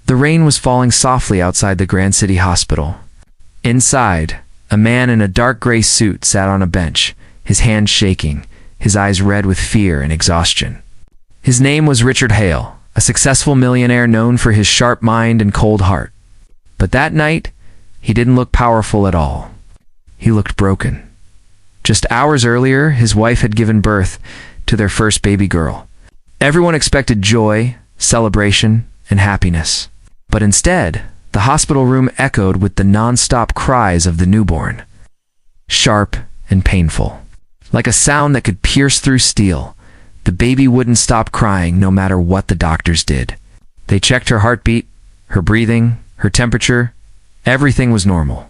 The rain was falling softly outside the Grand City Hospital. Inside, a man in a dark gray suit sat on a bench, his hands shaking, his eyes red with fear and exhaustion. His name was Richard Hale, a successful millionaire known for his sharp mind and cold heart. But that night, he didn't look powerful at all. He looked broken. Just hours earlier, his wife had given birth to their first baby girl. Everyone expected joy, celebration, and happiness. But instead, the hospital room echoed with the non-stop cries of the newborn. Sharp and painful. Like a sound that could pierce through steel, the baby wouldn't stop crying no matter what the doctors did. They checked her heartbeat, her breathing, her temperature. Everything was normal.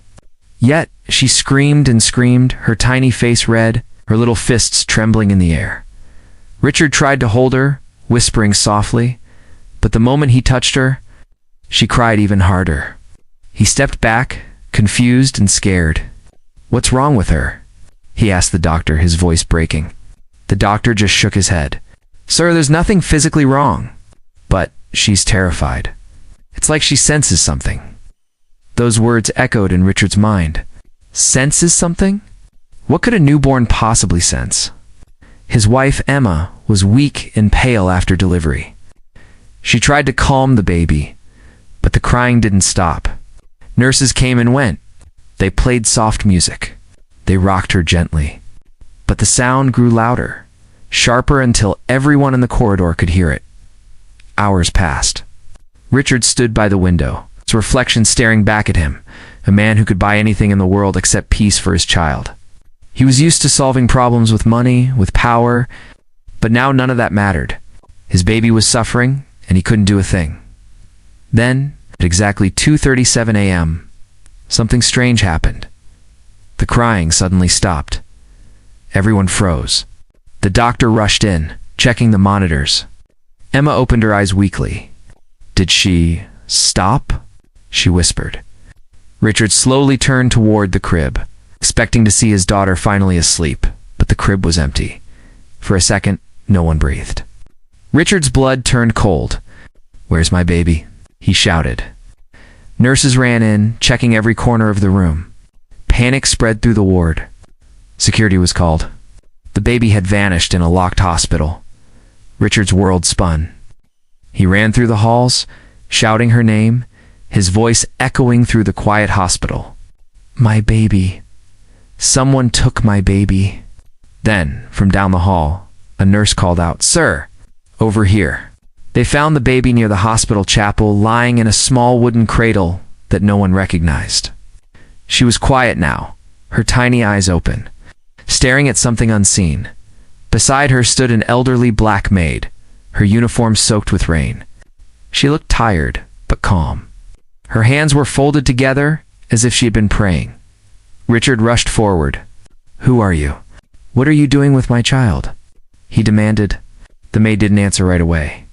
Yet, she screamed and screamed, her tiny face red, her little fists trembling in the air. Richard tried to hold her, whispering softly, but the moment he touched her, she cried even harder. He stepped back, confused and scared. "What's wrong with her?" he asked the doctor, his voice breaking. The doctor just shook his head. "Sir, there's nothing physically wrong, but she's terrified. It's like she senses something." Those words echoed in Richard's mind. Senses something? What could a newborn possibly sense? His wife, Emma, was weak and pale after delivery. She tried to calm the baby, but the crying didn't stop. Nurses came and went. They played soft music. They rocked her gently. But the sound grew louder, sharper until everyone in the corridor could hear it. Hours passed. Richard stood by the window, his reflection staring back at him, a man who could buy anything in the world except peace for his child. He was used to solving problems with money, with power, but now none of that mattered. His baby was suffering, and he couldn't do a thing. Then, at exactly 2:37 a.m., something strange happened. The crying suddenly stopped. Everyone froze. The doctor rushed in, checking the monitors. Emma opened her eyes weakly. "Did she stop?" she whispered. Richard slowly turned toward the crib, expecting to see his daughter finally asleep, but the crib was empty. For a second, no one breathed. Richard's blood turned cold. "Where's my baby?" he shouted. Nurses ran in, checking every corner of the room. Panic spread through the ward. Security was called. The baby had vanished in a locked hospital. Richard's world spun. He ran through the halls, shouting her name, his voice echoing through the quiet hospital. "My baby. Someone took my baby." Then, from down the hall, a nurse called out, "Sir, over here." They found the baby near the hospital chapel, lying in a small wooden cradle that no one recognized. She was quiet now, her tiny eyes open, staring at something unseen. Beside her stood an elderly black maid, her uniform soaked with rain. She looked tired, but calm. Her hands were folded together as if she had been praying. Richard rushed forward. "Who are you? What are you doing with my child?" he demanded. The maid didn't answer right away.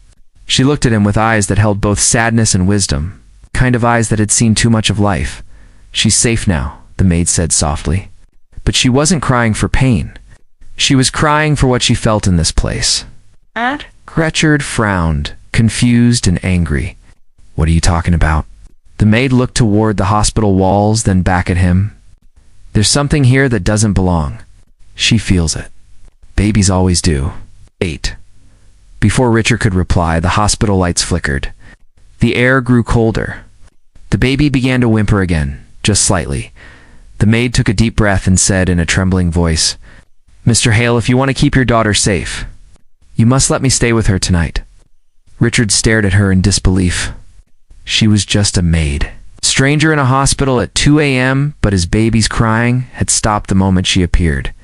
She looked at him with eyes that held both sadness and wisdom, kind of eyes that had seen too much of life. "She's safe now," the maid said softly. But she wasn't crying for pain. She was crying for what she felt in this place. Aunt? Richard frowned, confused and angry. "What are you talking about?" The maid looked toward the hospital walls, then back at him. "There's something here that doesn't belong. She feels it. Babies always do." 8. Before Richard could reply, the hospital lights flickered. The air grew colder. The baby began to whimper again, just slightly. The maid took a deep breath and said in a trembling voice, "Mr. Hale, if you want to keep your daughter safe, you must let me stay with her tonight." Richard stared at her in disbelief. She was just a maid. Stranger in a hospital at 2 a.m., but his baby's crying had stopped the moment she appeared.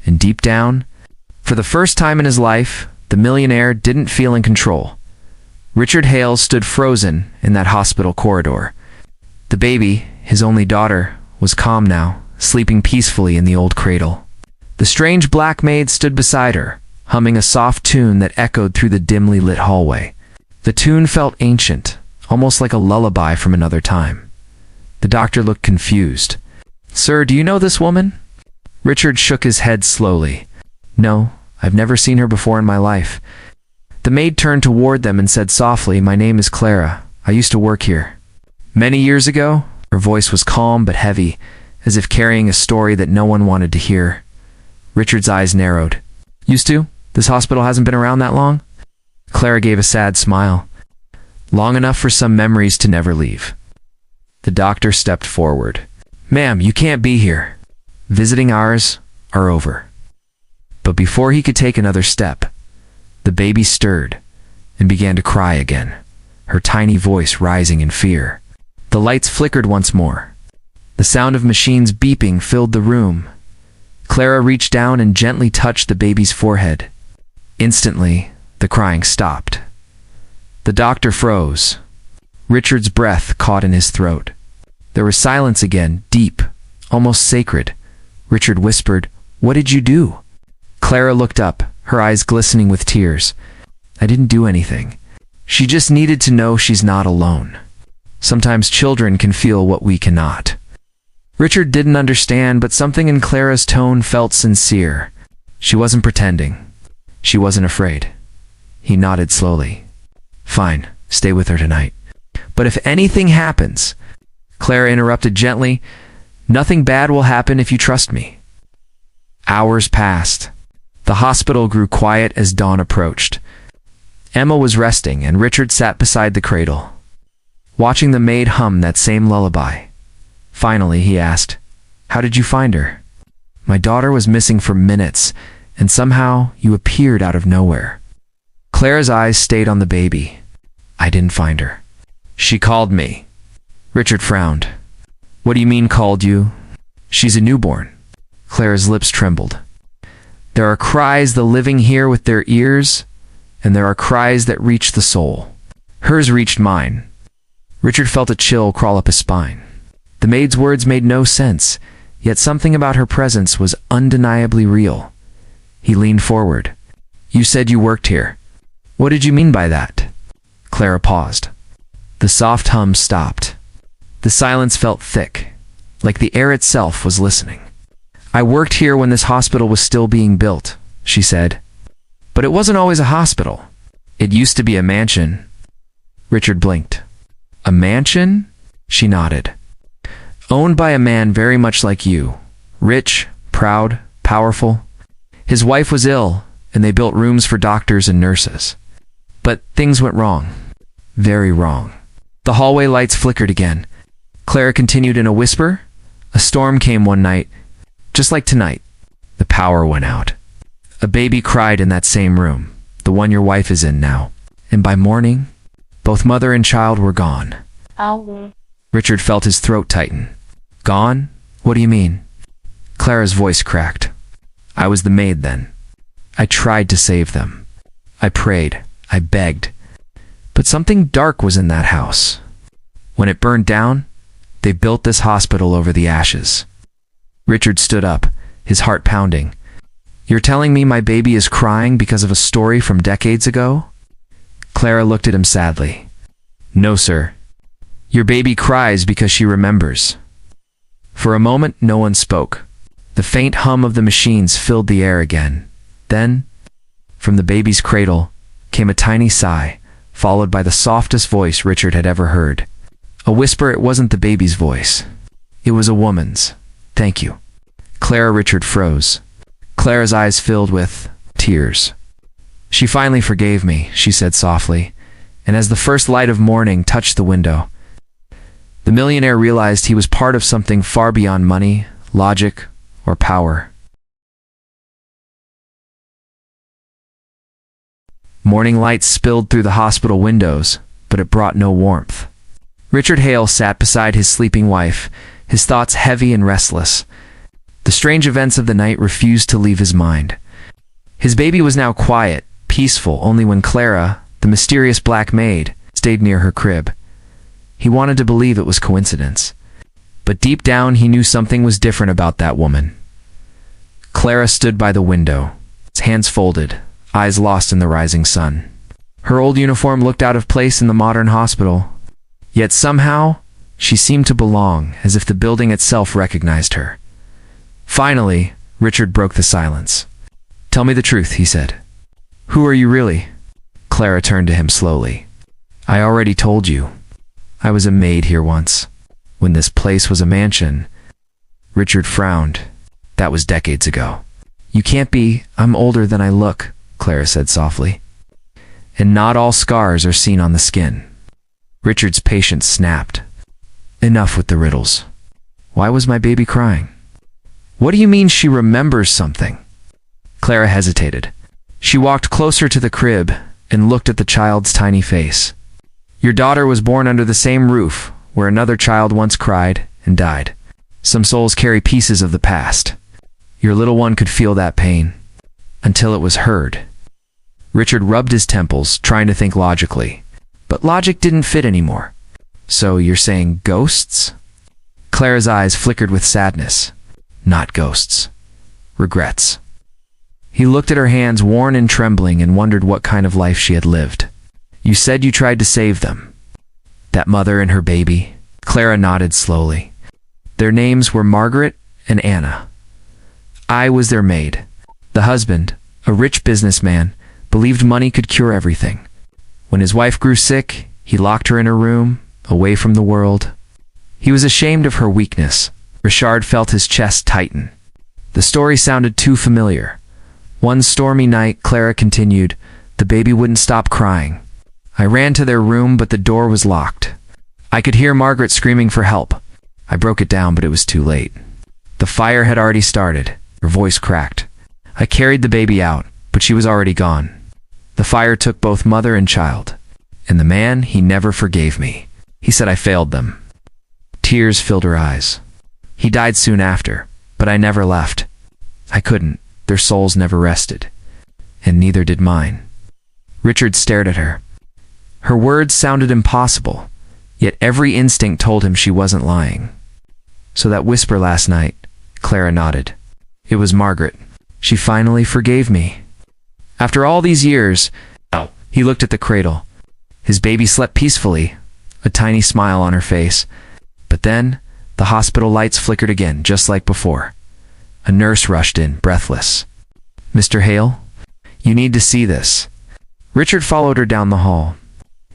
And deep down, for the first time in his life, the millionaire didn't feel in control. Richard Hale stood frozen in that hospital corridor. The baby, his only daughter, was calm now, sleeping peacefully in the old cradle. The strange black maid stood beside her, humming a soft tune that echoed through the dimly lit hallway. The tune felt ancient, almost like a lullaby from another time. The doctor looked confused. "Sir, do you know this woman?" Richard shook his head slowly. "No, I've never seen her before in my life." The maid turned toward them and said softly, "My name is Clara. I used to work here. Many years ago." Her voice was calm but heavy, as if carrying a story that no one wanted to hear. Richard's eyes narrowed. "Used to? This hospital hasn't been around that long?" Clara gave a sad smile. "Long enough for some memories to never leave." The doctor stepped forward. "Ma'am, you can't be here. Visiting hours are over." But before he could take another step, the baby stirred and began to cry again, her tiny voice rising in fear. The lights flickered once more. The sound of machines beeping filled the room. Clara reached down and gently touched the baby's forehead. Instantly, the crying stopped. The doctor froze. Richard's breath caught in his throat. There was silence again, deep, almost sacred. Richard whispered, "What did you do?" Clara looked up, her eyes glistening with tears. "I didn't do anything. She just needed to know she's not alone. Sometimes children can feel what we cannot." Richard didn't understand, but something in Clara's tone felt sincere. She wasn't pretending. She wasn't afraid. He nodded slowly. "Fine, stay with her tonight. But if anything happens," Clara interrupted gently, "nothing bad will happen if you trust me." Hours passed. The hospital grew quiet as dawn approached. Emma was resting, and Richard sat beside the cradle, watching the maid hum that same lullaby. Finally, he asked, "How did you find her?" "My daughter was missing for minutes, and somehow you appeared out of nowhere." Clara's eyes stayed on the baby. "I didn't find her. She called me." Richard frowned. "What do you mean, called you?" "She's a newborn." Clara's lips trembled. "There are cries the living hear with their ears, and there are cries that reach the soul. Hers reached mine." Richard felt a chill crawl up his spine. The maid's words made no sense, yet something about her presence was undeniably real. He leaned forward. "You said you worked here. What did you mean by that?" Clara paused. The soft hum stopped. The silence felt thick, like the air itself was listening. "I worked here when this hospital was still being built," she said. "But it wasn't always a hospital. It used to be a mansion." Richard blinked. "A mansion?" She nodded. "Owned by a man very much like you. Rich, proud, powerful. His wife was ill, and they built rooms for doctors and nurses. But things went wrong. Very wrong." The hallway lights flickered again. Clara continued in a whisper. "A storm came one night, just like tonight. The power went out. A baby cried in that same room, the one your wife is in now. And by morning, both mother and child were gone." Ow. Richard felt his throat tighten. "Gone? What do you mean?" Clara's voice cracked. "I was the maid then. I tried to save them. I prayed. I begged. But something dark was in that house. When it burned down, they built this hospital over the ashes." Richard stood up, his heart pounding. "You're telling me my baby is crying because of a story from decades ago?" Clara looked at him sadly. "No, sir. Your baby cries because she remembers." For a moment, no one spoke. The faint hum of the machines filled the air again. Then, from the baby's cradle, came a tiny sigh, followed by the softest voice Richard had ever heard. A whisper. It wasn't the baby's voice. It was a woman's. "Thank you." Richard froze. Clara's eyes filled with tears. "She finally forgave me," she said softly, and as the first light of morning touched the window, the millionaire realized he was part of something far beyond money, logic, or power. Morning light spilled through the hospital windows, but it brought no warmth. Richard Hale sat beside his sleeping wife, his thoughts heavy and restless. The strange events of the night refused to leave his mind. His baby was now quiet, peaceful only when Clara, the mysterious black maid, stayed near her crib. He wanted to believe it was coincidence, but deep down he knew something was different about that woman. Clara stood by the window, hands folded, eyes lost in the rising sun. Her old uniform looked out of place in the modern hospital, yet somehow she seemed to belong, as if the building itself recognized her. Finally, Richard broke the silence. "Tell me the truth," he said. "Who are you really?" Clara turned to him slowly. "I already told you. I was a maid here once, when this place was a mansion. Richard frowned. That was decades ago. You can't be. I'm older than I look, Clara said softly. And not all scars are seen on the skin. Richard's patience snapped. Enough with the riddles. Why was my baby crying? What do you mean she remembers something? Clara hesitated. She walked closer to the crib and looked at the child's tiny face. Your daughter was born under the same roof where another child once cried and died. Some souls carry pieces of the past. Your little one could feel that pain until it was heard. Richard rubbed his temples, trying to think logically. But logic didn't fit anymore. So you're saying ghosts? Clara's eyes flickered with sadness. Not ghosts. Regrets. He looked at her hands, worn and trembling, and wondered what kind of life she had lived. You said you tried to save them. That mother and her baby? Clara nodded slowly. Their names were Margaret and Anna. I was their maid. The husband, a rich businessman, believed money could cure everything. When his wife grew sick, he locked her in her room, away from the world. He was ashamed of her weakness. Richard felt his chest tighten. The story sounded too familiar. One stormy night, Clara continued, the baby wouldn't stop crying. I ran to their room, but the door was locked. I could hear Margaret screaming for help. I broke it down, but it was too late. The fire had already started. Her voice cracked. I carried the baby out, but she was already gone. The fire took both mother and child. And the man, he never forgave me. He said I failed them. Tears filled her eyes. He died soon after, but I never left. I couldn't. Their souls never rested. And neither did mine. Richard stared at her. Her words sounded impossible, yet every instinct told him she wasn't lying. So that whisper last night, Clara nodded. It was Margaret. She finally forgave me. After all these years, he looked at the cradle. His baby slept peacefully, a tiny smile on her face. But then, the hospital lights flickered again, just like before. A nurse rushed in, breathless. Mr. Hale, you need to see this. Richard followed her down the hall.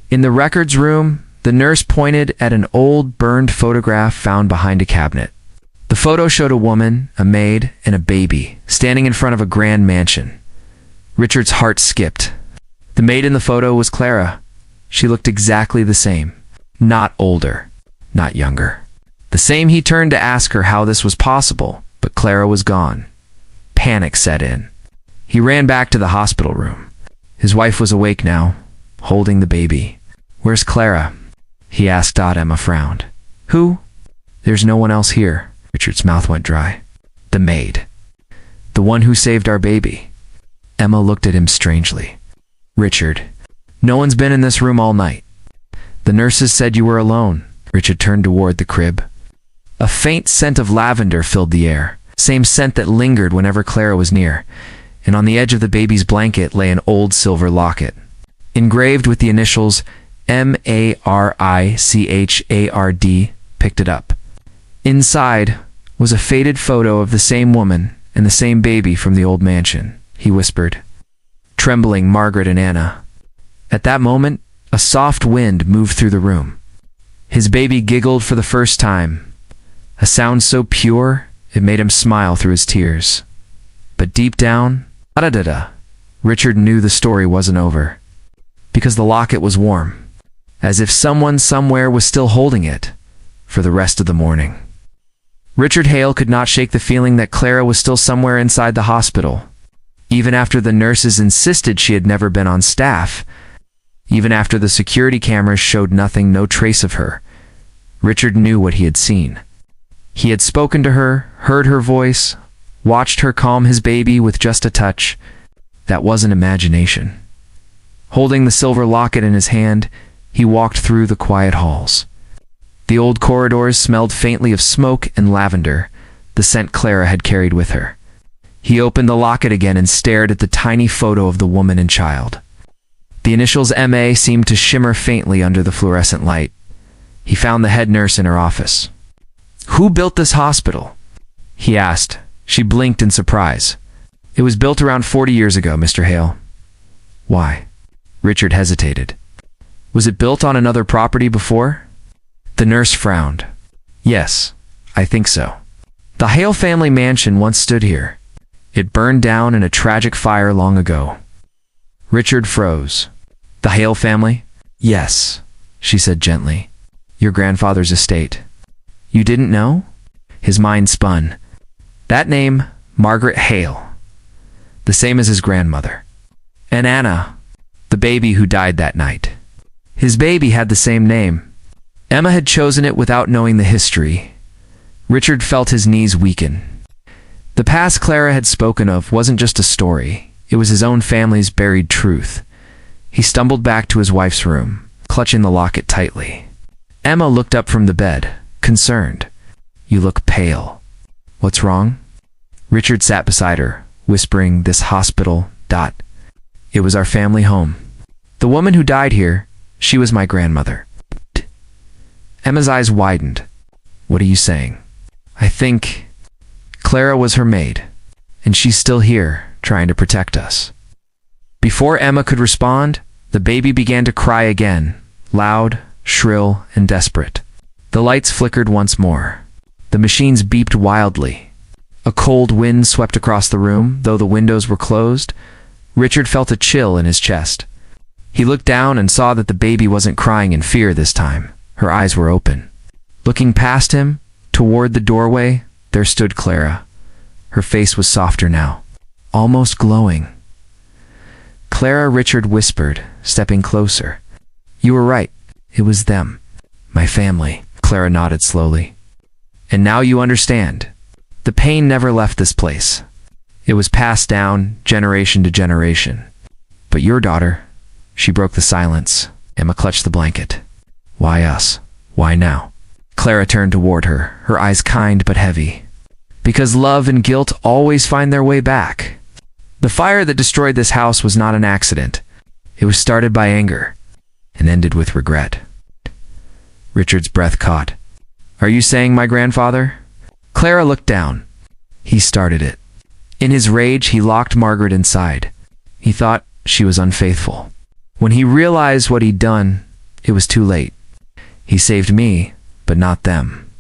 In the records room, the nurse pointed at an old, burned photograph found behind a cabinet. The photo showed a woman, a maid, and a baby, standing in front of a grand mansion. Richard's heart skipped. The maid in the photo was Clara. She looked exactly the same. Not older, not younger. The same. He turned to ask her how this was possible, but Clara was gone. Panic set in. He ran back to the hospital room. His wife was awake now, holding the baby. Where's Clara? He asked. Emma frowned. Who? There's no one else here. Richard's mouth went dry. The maid. The one who saved our baby. Emma looked at him strangely. Richard, no one's been in this room all night. The nurses said you were alone. Richard turned toward the crib. A faint scent of lavender filled the air, same scent that lingered whenever Clara was near, and on the edge of the baby's blanket lay an old silver locket, engraved with the initials M-A-R-I-C-H-A-R-D. Picked it up. Inside was a faded photo of the same woman and the same baby from the old mansion. He whispered, trembling, Margaret and Anna. At that moment, a soft wind moved through the room. His baby giggled for the first time, a sound so pure it made him smile through his tears. But deep down, Richard knew the story wasn't over, because the locket was warm, as if someone somewhere was still holding it for the rest of the morning. Richard Hale could not shake the feeling that Clara was still somewhere inside the hospital, even after the nurses insisted she had never been on staff, even after the security cameras showed nothing, no trace of her. Richard knew what he had seen. He had spoken to her, heard her voice, watched her calm his baby with just a touch. That wasn't imagination. Holding the silver locket in his hand, he walked through the quiet halls. The old corridors smelled faintly of smoke and lavender, the scent Clara had carried with her. He opened the locket again and stared at the tiny photo of the woman and child. The initials M.A. seemed to shimmer faintly under the fluorescent light. He found the head nurse in her office. Who built this hospital? He asked. She blinked in surprise. It was built around 40 years ago, Mr. Hale. Why? Richard hesitated. Was it built on another property before? The nurse frowned. Yes, I think so. The Hale family mansion once stood here. It burned down in a tragic fire long ago. Richard froze. The Hale family? Yes, she said gently. Your grandfather's estate. You didn't know? His mind spun. That name, Margaret Hale. The same as his grandmother. And Anna, the baby who died that night. His baby had the same name. Emma had chosen it without knowing the history. Richard felt his knees weaken. The past Clara had spoken of wasn't just a story. It was his own family's buried truth. He stumbled back to his wife's room, clutching the locket tightly. Emma looked up from the bed, concerned. You look pale. What's wrong? Richard sat beside her, whispering, this hospital, ... It was our family home. The woman who died here, she was my grandmother. Emma's eyes widened. What are you saying? I think Clara was her maid, and she's still here, trying to protect us. Before Emma could respond, the baby began to cry again, loud, shrill, and desperate. The lights flickered once more. The machines beeped wildly. A cold wind swept across the room, though the windows were closed. Richard felt a chill in his chest. He looked down and saw that the baby wasn't crying in fear this time. Her eyes were open. Looking past him, toward the doorway, there stood Clara. Her face was softer now, almost glowing. Clara, Richard whispered, stepping closer. You were right. It was them. My family. Clara nodded slowly. And now you understand. The pain never left this place. It was passed down, generation to generation. But your daughter, she broke the silence. Emma clutched the blanket. Why us? Why now? Clara turned toward her, her eyes kind but heavy. Because love and guilt always find their way back. The fire that destroyed this house was not an accident. It was started by anger and ended with regret. Richard's breath caught. Are you saying my grandfather? Clara looked down. He started it. In his rage, he locked Margaret inside. He thought she was unfaithful. When he realized what he'd done, it was too late. He saved me, but not them.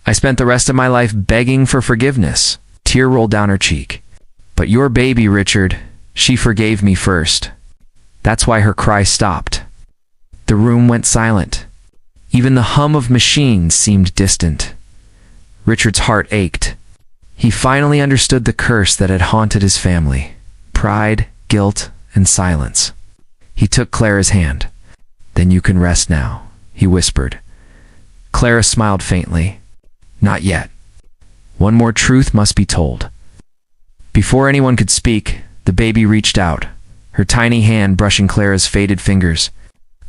I spent the rest of my life begging for forgiveness. Tear rolled down her cheek. But your baby, Richard, she forgave me first. That's why her cry stopped. The room went silent. Even the hum of machines seemed distant. Richard's heart ached. He finally understood the curse that had haunted his family. Pride, guilt, and silence. He took Clara's hand. Then you can rest now, he whispered. Clara smiled faintly. Not yet. One more truth must be told. Before anyone could speak, the baby reached out, her tiny hand brushing Clara's faded fingers.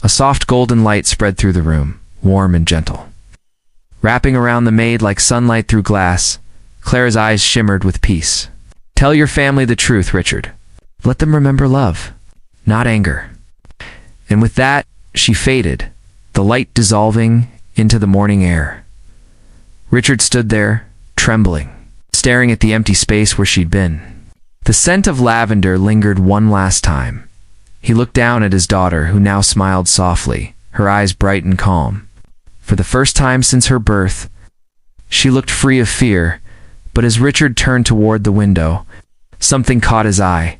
A soft golden light spread through the room, warm and gentle. Wrapping around the maid like sunlight through glass, Clara's eyes shimmered with peace. Tell your family the truth, Richard. Let them remember love, not anger. And with that, she faded, the light dissolving into the morning air. Richard stood there, trembling, staring at the empty space where she'd been. The scent of lavender lingered one last time. He looked down at his daughter, who now smiled softly, her eyes bright and calm. For the first time since her birth, she looked free of fear, but as Richard turned toward the window, something caught his eye.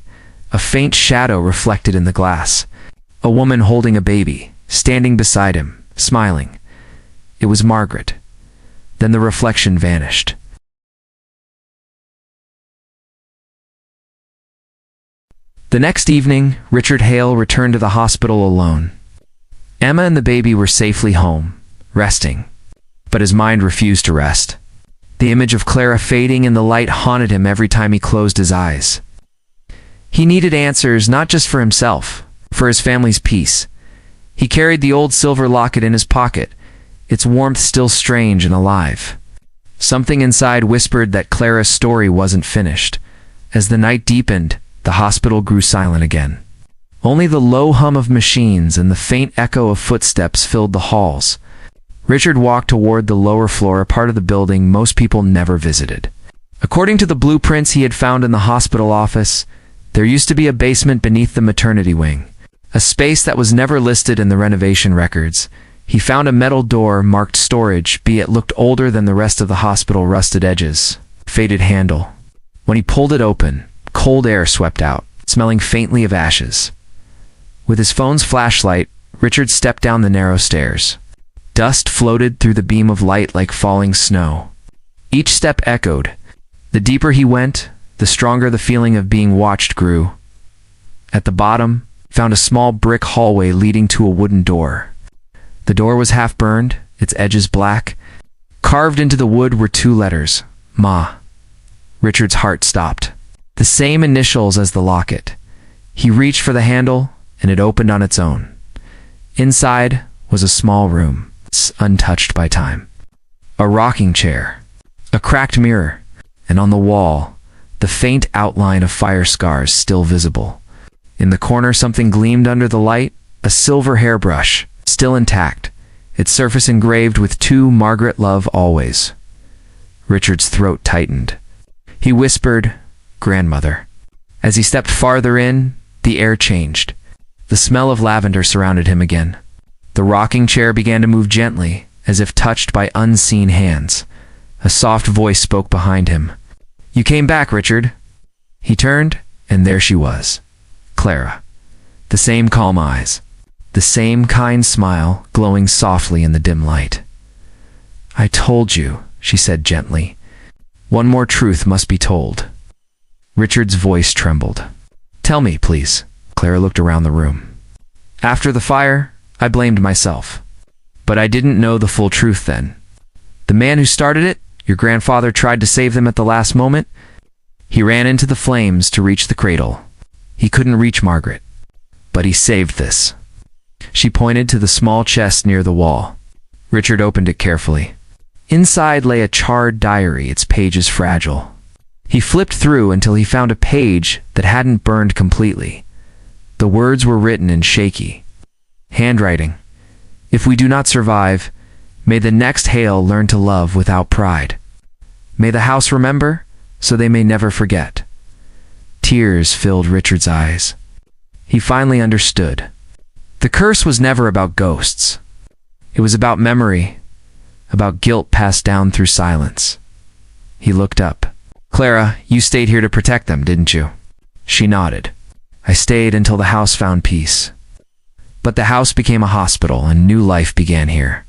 A faint shadow reflected in the glass. A woman holding a baby, standing beside him, smiling. It was Margaret. Then the reflection vanished. The next evening, Richard Hale returned to the hospital alone. Emma and the baby were safely home, resting. But his mind refused to rest. The image of Clara fading in the light haunted him every time he closed his eyes. He needed answers not just for himself, for his family's peace. He carried the old silver locket in his pocket, its warmth still strange and alive. Something inside whispered that Clara's story wasn't finished. As the night deepened, the hospital grew silent again. Only the low hum of machines and the faint echo of footsteps filled the halls. Richard walked toward the lower floor, a part of the building most people never visited. According to the blueprints he had found in the hospital office, there used to be a basement beneath the maternity wing, a space that was never listed in the renovation records, He found a metal door marked storage, but it looked older than the rest of the hospital, rusted edges, faded handle. When he pulled it open, cold air swept out, smelling faintly of ashes. With his phone's flashlight, Richard stepped down the narrow stairs. Dust floated through the beam of light like falling snow. Each step echoed. The deeper he went, the stronger the feeling of being watched grew. At the bottom, found a small brick hallway leading to a wooden door. The door was half burned, its edges black. Carved into the wood were 2 letters, Ma. Richard's heart stopped. The same initials as the locket. He reached for the handle, and it opened on its own. Inside was a small room, untouched by time. A rocking chair, a cracked mirror, and on the wall, the faint outline of fire scars still visible. In the corner, something gleamed under the light, a silver hairbrush, still intact, its surface engraved with 2 Margaret Love Always. Richard's throat tightened. He whispered, "Grandmother." As he stepped farther in, the air changed. The smell of lavender surrounded him again. The rocking chair began to move gently, as if touched by unseen hands. A soft voice spoke behind him. "You came back, Richard." He turned, and there she was. Clara. The same calm eyes. The same kind smile glowing softly in the dim light. "I told you," she said gently. "One more truth must be told." Richard's voice trembled. "Tell me, please." Clara looked around the room. "After the fire, I blamed myself. But I didn't know the full truth then. The man who started it, your grandfather, tried to save them at the last moment. He ran into the flames to reach the cradle. He couldn't reach Margaret. But he saved this." She pointed to the small chest near the wall. Richard opened it carefully. Inside lay a charred diary, its pages fragile. He flipped through until he found a page that hadn't burned completely. The words were written in shaky handwriting. "If we do not survive, may the next Hale learn to love without pride. May the house remember, so they may never forget." Tears filled Richard's eyes. He finally understood. The curse was never about ghosts. It was about memory, about guilt passed down through silence. He looked up. "Clara, you stayed here to protect them, didn't you?" She nodded. "I stayed until the house found peace. But the house became a hospital, and new life began here."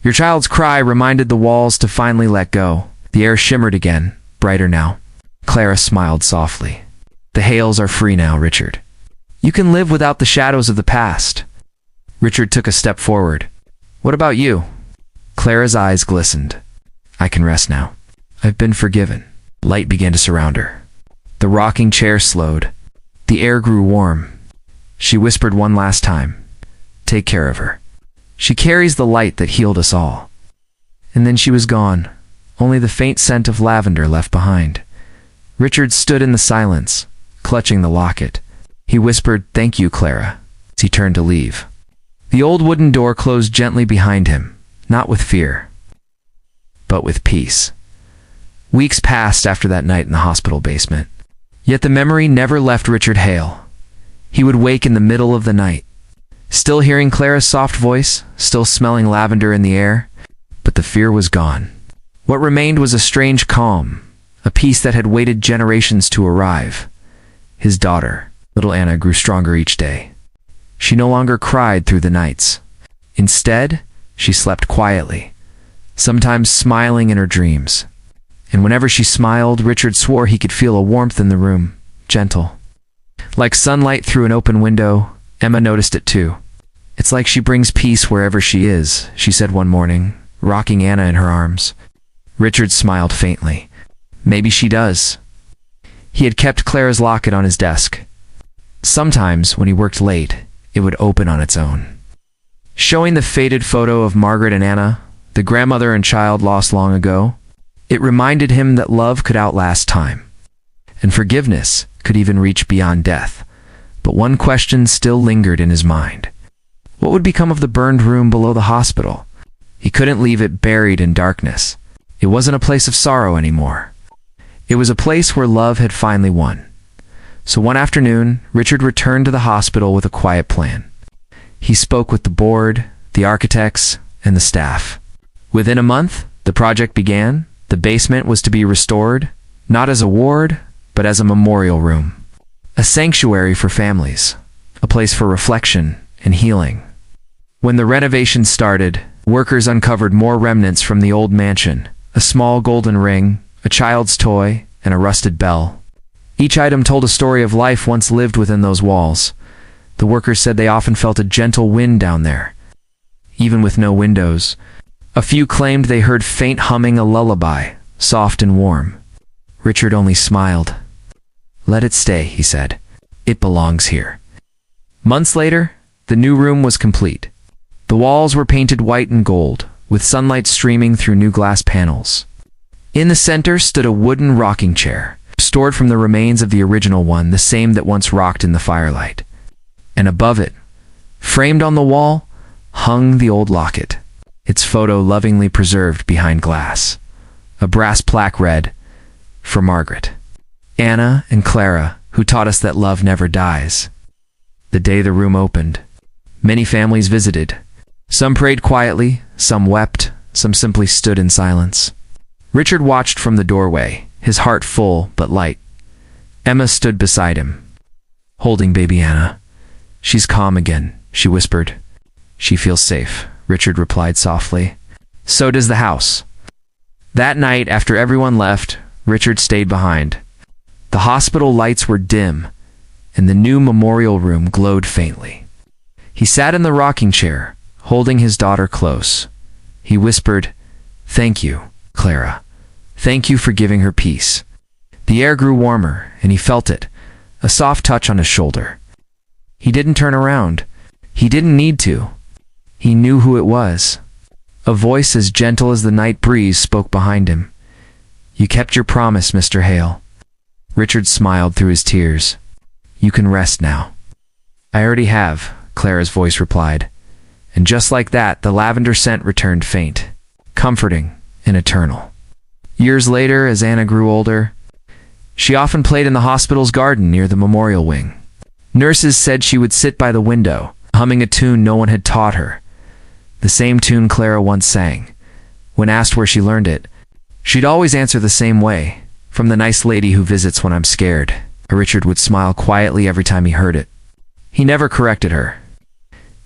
Your child's cry reminded the walls to finally let go. The air shimmered again, brighter now. Clara smiled softly. "The Hales are free now, Richard. You can live without the shadows of the past." Richard took a step forward. "What about you?" Clara's eyes glistened. "I can rest now. I've been forgiven." Light began to surround her. The rocking chair slowed. The air grew warm. She whispered one last time, "Take care of her. She carries the light that healed us all." And then she was gone, only the faint scent of lavender left behind. Richard stood in the silence, clutching the locket. He whispered, "Thank you, Clara," as he turned to leave. The old wooden door closed gently behind him, not with fear, but with peace. Weeks passed after that night in the hospital basement. Yet the memory never left Richard Hale. He would wake in the middle of the night, still hearing Clara's soft voice, still smelling lavender in the air, but the fear was gone. What remained was a strange calm, a peace that had waited generations to arrive. His daughter, little Anna, grew stronger each day. She no longer cried through the nights. Instead, she slept quietly, sometimes smiling in her dreams. And whenever she smiled, Richard swore he could feel a warmth in the room, gentle. Like sunlight through an open window, Emma noticed it too. "It's like she brings peace wherever she is," she said one morning, rocking Anna in her arms. Richard smiled faintly. Maybe she does. He had kept Clara's locket on his desk. Sometimes, when he worked late, it would open on its own, showing the faded photo of Margaret and Anna, the grandmother and child lost long ago. It reminded him that love could outlast time, and forgiveness could even reach beyond death. But one question still lingered in his mind. What would become of the burned room below the hospital? He couldn't leave it buried in darkness. It wasn't a place of sorrow anymore. It was a place where love had finally won. So one afternoon, Richard returned to the hospital with a quiet plan. He spoke with the board, the architects, and the staff. Within a month, the project began. The basement was to be restored, not as a ward, but as a memorial room. A sanctuary for families, a place for reflection and healing. When the renovation started, workers uncovered more remnants from the old mansion: a small golden ring, a child's toy, and a rusted bell. Each item told a story of life once lived within those walls. The workers said they often felt a gentle wind down there, even with no windows. A few claimed they heard faint humming, a lullaby, soft and warm. Richard only smiled. "Let it stay," he said. "It belongs here." Months later, the new room was complete. The walls were painted white and gold, with sunlight streaming through new glass panels. In the center stood a wooden rocking chair, restored from the remains of the original one, the same that once rocked in the firelight. And above it, framed on the wall, hung the old locket, its photo lovingly preserved behind glass. A brass plaque read, "For Margaret, Anna, and Clara, who taught us that love never dies." The day the room opened, many families visited. Some prayed quietly, some wept, some simply stood in silence. Richard watched from the doorway, his heart full but light. Emma stood beside him, holding baby Anna. "She's calm again," she whispered. "She feels safe," Richard replied softly. "So does the house." That night, after everyone left, Richard stayed behind. The hospital lights were dim, and the new memorial room glowed faintly. He sat in the rocking chair, holding his daughter close. He whispered, "Thank you, Clara. Thank you for giving her peace." The air grew warmer, and he felt it, a soft touch on his shoulder. He didn't turn around. He didn't need to. He knew who it was. A voice as gentle as the night breeze spoke behind him. "You kept your promise, Mr. Hale." Richard smiled through his tears. "You can rest now." "I already have," Clara's voice replied. And just like that, the lavender scent returned, faint, comforting, and eternal. Years later, as Anna grew older, she often played in the hospital's garden near the memorial wing. Nurses said she would sit by the window, humming a tune no one had taught her, the same tune Clara once sang. When asked where she learned it, she'd always answer the same way: "From the nice lady who visits when I'm scared." Richard would smile quietly every time he heard it. He never corrected her,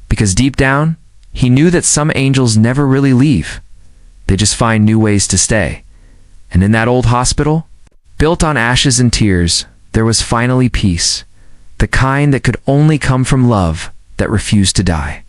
because deep down, he knew that some angels never really leave. They just find new ways to stay. And in that old hospital, built on ashes and tears, there was finally peace, the kind that could only come from love that refused to die.